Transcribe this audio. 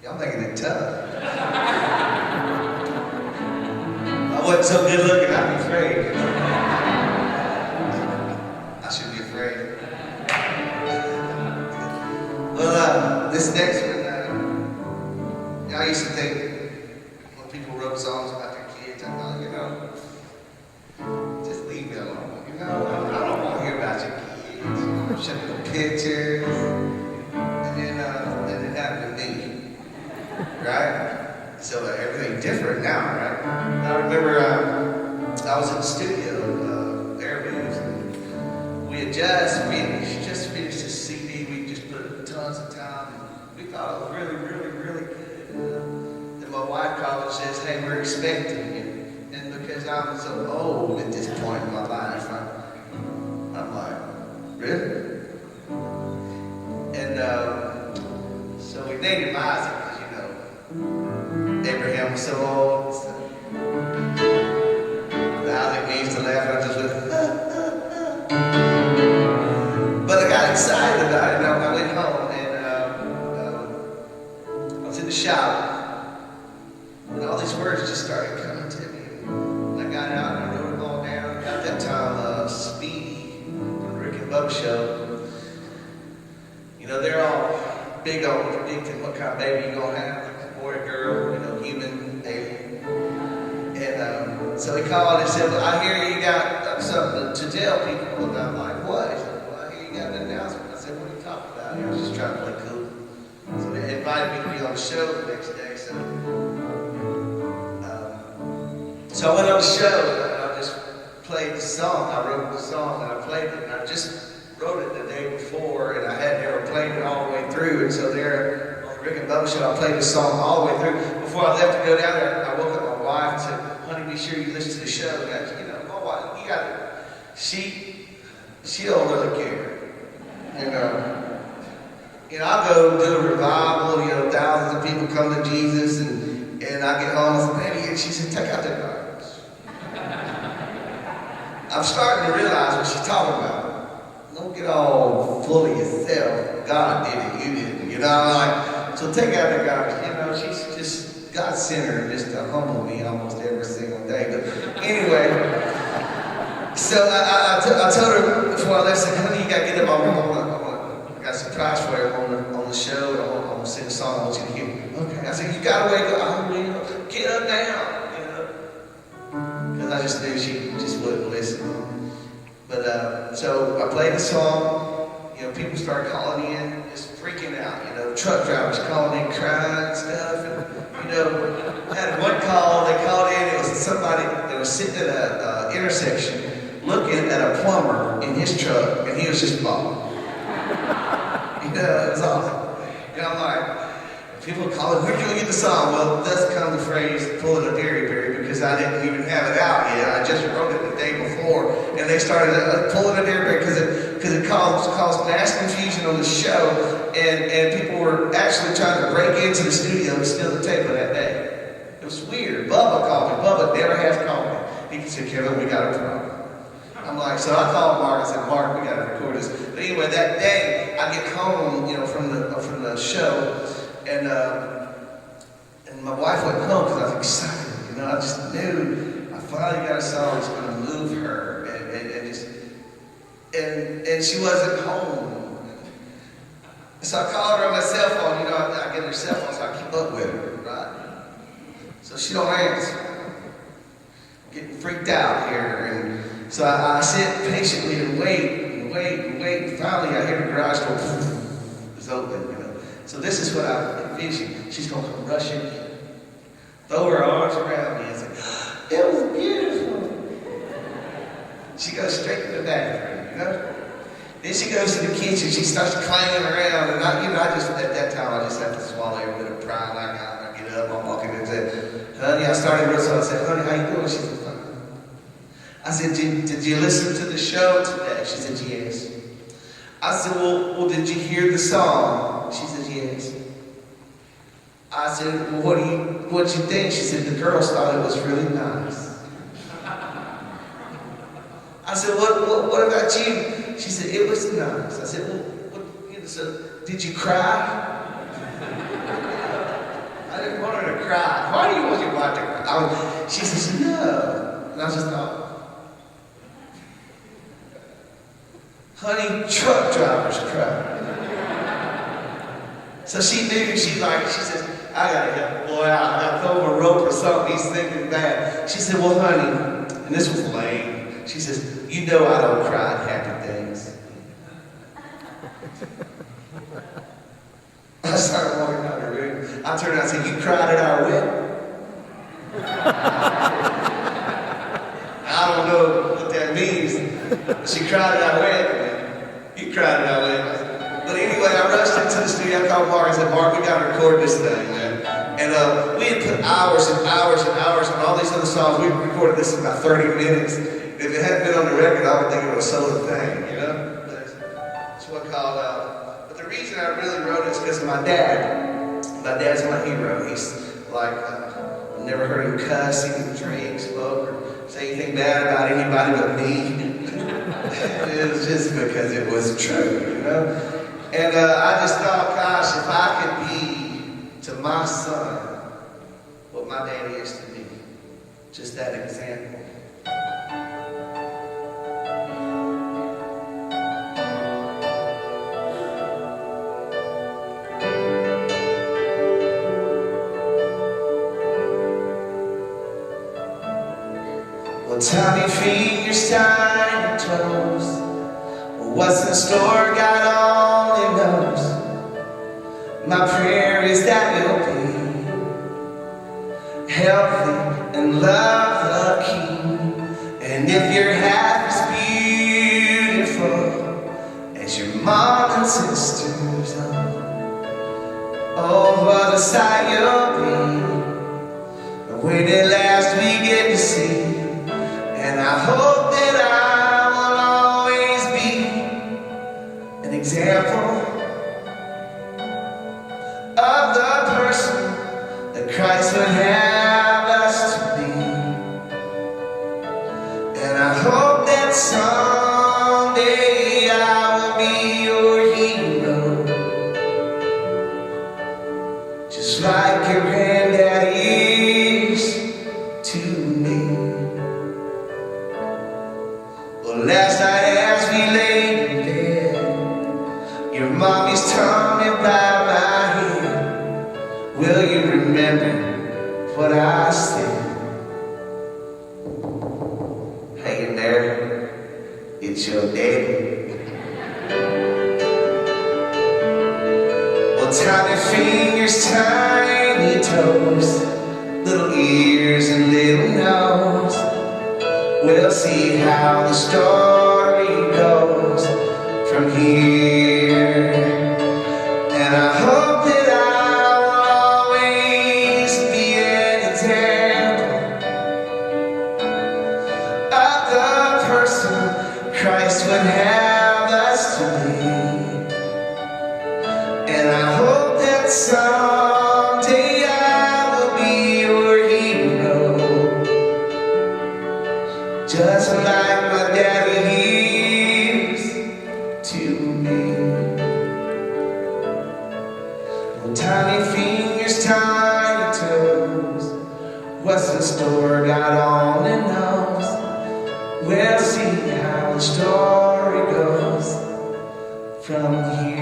Y'all making it tough. I wasn't so good looking, I'd be afraid. I should be afraid. Well, this next one, I used to think when people wrote songs about their kids, I thought, just leave me alone. I don't want to hear about your kids. Show me the pictures. And then it happened to me. Right? So everything's different now, right? I remember I was in the studio, Derryberry.mov, and we had just finished this CD. We just put tons of time, and we thought it was really, really, really good. Then my wife called and says, "Hey, we're expecting you." And because I'm so old at this point in my life, I'm like, really? And so we named him Isaac. Abraham was so old. So Isaac needs to laugh, and I just went, But I got excited about it. I went home, and I was in the shower, and all these words just started coming to me. And I got out, and I wrote them all down. At that time, Speedy from the Rick and Bubba show. They're all big on predicting what kind of baby you're going to have. Boy or girl, human, alien. And so he called and said, "Well, I hear you got something to tell people." And I'm like, "What?" He said, "Well, I hear you got an announcement." I said, "What are you talking about?" I was just trying to play cool. So they invited me to be on the show the next day. So I went on the show, and I just played the song. I wrote the song, and I played it, and I just wrote it the day before, and I had never played it all the way through. And so there, Rick and Bubba show, I played this song all the way through. Before I left to go down there, I woke up my wife and said, "Honey, be sure you listen to the show." And my wife, you got it. She don't really care. I go do a revival, thousands of people come to Jesus, and I get home and I said, "Baby," she said, "take out that garbage." I'm starting to realize what she's talking about. Don't get all full of yourself. God did it, you didn't. So take out the garbage. She's just, God sent her just to humble me almost every single day. But anyway, so I told her before I left, I said, "Honey, you got to get up. I got a surprise for you on the show, and I want to sing a song I want you to hear." Okay. I said, "You got to wake up. Get up now." Because I just knew she just wouldn't listen. But so I played the song. People started calling in, just freaking out. Truck drivers calling in, crying and stuff. And I had one call. They called in. It was somebody that was sitting at an intersection, looking at a plumber in his truck, and he was just bawling. It was awesome. And I'm like, people calling, "Where'd you get the song?" Well, thus comes the phrase "pulling a Derryberry," because I didn't even have it out yet. I just wrote it the day before, and they started pulling a Derryberry because it caused mass confusion on the show, and people were actually trying to break into the studio and steal the tape of that day. It was weird. Bubba called me. Bubba never has called me. He said, "Kevin, we got a problem." I'm like, so I called Mark. I said, "Mark, we got to record this." But anyway, that day I get home, from the show. And my wife went home because I was excited. I just knew I finally got a song that's going to move her, and she wasn't home. So I called her on my cell phone. I get her cell phone so I keep up with her, right? So she don't answer. I'm getting freaked out here, and so I sit patiently and wait. And finally, I hear the garage door. It's open. So this is what I envision. She's going to come rushing in, throw her arms around me and say, "It was beautiful." She goes straight to the bathroom, Then she goes to the kitchen. She starts clanging around, and I just at that time I just have to swallow every bit of pride. I get up, I'm walking in and said, "Honey," I started real slow. I said, "Honey, how you doing?" She said, "Fine." I said, Did you listen to the show today?" She said, "Yes." I said, well, did you hear the song?" She said, "Yes." I said, "Well, what'd you think?" She said, "The girls thought it was really nice." I said, what about you?" She said, "It was nice." I said, "Well, so did you cry?" cry. Why do you want your wife to cry? She says, no. And I just thought, honey, truck drivers cry. So she knew, she says, I gotta help the boy out. I gotta throw him a rope or something. He's thinking bad. She said, well, honey, and this was lame. She says, you know I don't cry at happy things. I started walking out of the room. I turned around and said, you cried at our wedding? I don't know what that means. She cried at our wedding. You cried at our wedding. But anyway, I rushed into the studio. I called Mark and said, Mark, we got to record this thing, man. And we had put hours and hours and hours on all these other songs. We recorded this in about 30 minutes. If it hadn't been on the record, I would think it would have sold a thing, you know? That's what I called out. But the reason I really wrote it is because of my dad. My dad's my hero. He's like, I've never heard him cuss, even drink, smoke, or say anything bad about anybody but me. It was just because it was true, you know? And I just thought, gosh, if I could be to my son what my daddy is to me, just that example. Well, tiny fingers, tiny toes. What's in store, God only knows. My prayer is that you'll be healthy and love the King. And if your half is beautiful as your mom and sisters are, oh, what a sight you'll be when at last we get to see. And I hope that I will always be an example of the person that Christ would have us to be. And I hope that someday I will be your hero, just like your granddaddy is to me. Well, last night as we lay in bed, your mommy's tongue me by my head. Will you remember what I said? Hey there, it's your daddy. Well, tiny fingers, tiny toes, little ears and little nose. We'll see how the story goes from here. And I hope that I will always be an example of the person Christ would have us to be. And I hope that someday I will be your hero, just like my daddy is to me. Well, tiny fingers, tiny toes, what's in store, God only knows. We'll see how the story goes from here.